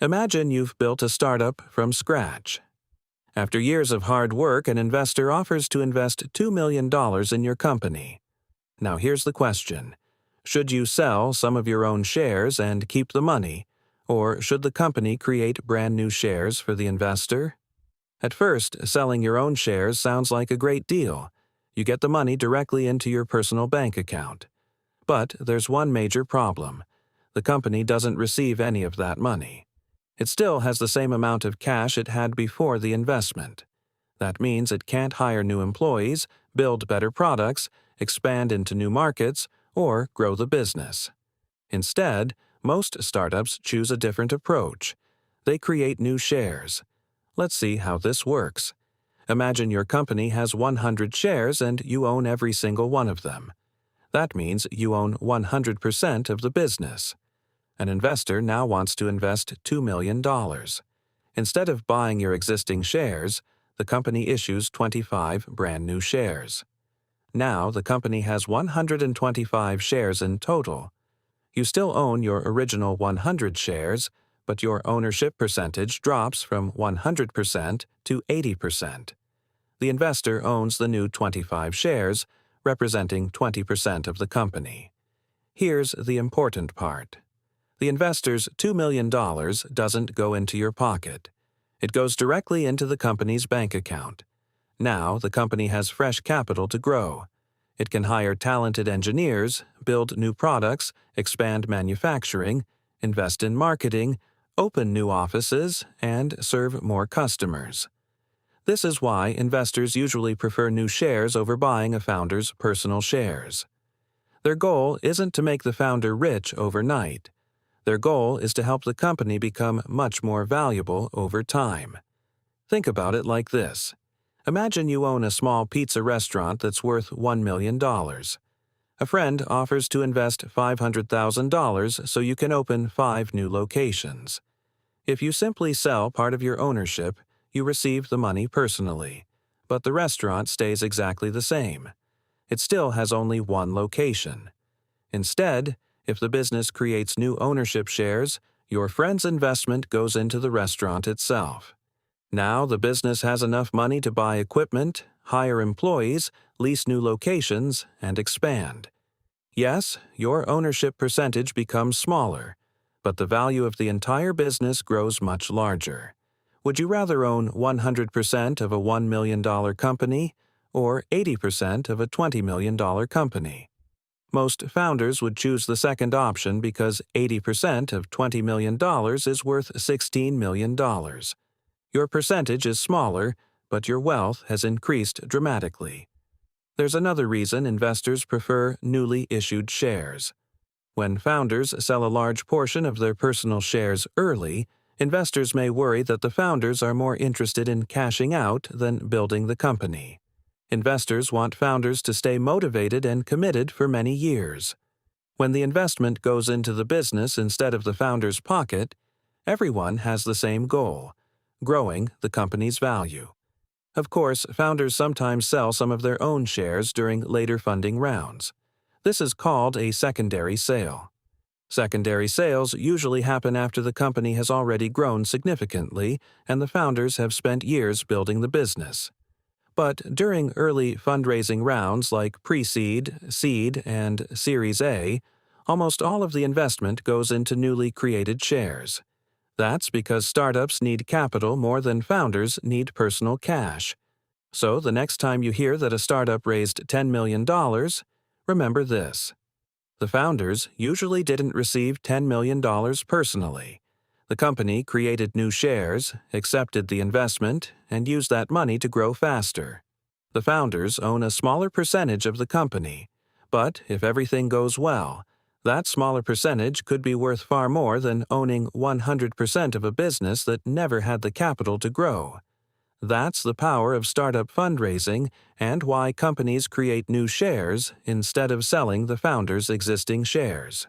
Imagine you've built a startup from scratch. After years of hard work, an investor offers to invest $2 million in your company. Now here's the question. Should you sell some of your own shares and keep the money, or should the company create brand new shares for the investor? At first, selling your own shares sounds like a great deal. You get the money directly into your personal bank account. But there's one major problem. The company doesn't receive any of that money. It still has the same amount of cash it had before the investment. That means it can't hire new employees, build better products, expand into new markets, or grow the business. Instead, most startups choose a different approach. They create new shares. Let's see how this works. Imagine your company has 100 shares and you own every single one of them. That means you own 100% of the business. An investor now wants to invest $2 million. Instead of buying your existing shares, the company issues 25 brand new shares. Now the company has 125 shares in total. You still own your original 100 shares, but your ownership percentage drops from 100% to 80%. The investor owns the new 25 shares, representing 20% of the company. Here's the important part. The investor's $2 million doesn't go into your pocket. It goes directly into the company's bank account. Now the company has fresh capital to grow. It can hire talented engineers, build new products, expand manufacturing, invest in marketing, open new offices, and serve more customers. This is why investors usually prefer new shares over buying a founder's personal shares. Their goal isn't to make the founder rich overnight. Their goal is to help the company become much more valuable over time. Think about it like this. Imagine you own a small pizza restaurant that's worth $1 million. A friend offers to invest $500,000 so you can open 5 new locations. If you simply sell part of your ownership, you receive the money personally, but the restaurant stays exactly the same. It still has only one location. Instead, if the business creates new ownership shares, your friend's investment goes into the restaurant itself. Now the business has enough money to buy equipment, hire employees, lease new locations, and expand. Yes, your ownership percentage becomes smaller, but the value of the entire business grows much larger. Would you rather own 100% of a $1 million company or 80% of a $20 million company? Most founders would choose the second option because 80% of $20 million is worth $16 million. Your percentage is smaller, but your wealth has increased dramatically. There's another reason investors prefer newly issued shares. When founders sell a large portion of their personal shares early, investors may worry that the founders are more interested in cashing out than building the company. Investors want founders to stay motivated and committed for many years. When the investment goes into the business instead of the founder's pocket, everyone has the same goal: growing the company's value. Of course, founders sometimes sell some of their own shares during later funding rounds. This is called a secondary sale. Secondary sales usually happen after the company has already grown significantly and the founders have spent years building the business. But during early fundraising rounds like pre-seed, seed, and Series A, almost all of the investment goes into newly created shares. That's because startups need capital more than founders need personal cash. So the next time you hear that a startup raised $10 million, remember this. The founders usually didn't receive $10 million personally. The company created new shares, accepted the investment, and used that money to grow faster. The founders own a smaller percentage of the company, but if everything goes well, that smaller percentage could be worth far more than owning 100% of a business that never had the capital to grow. That's the power of startup fundraising and why companies create new shares instead of selling the founders' existing shares.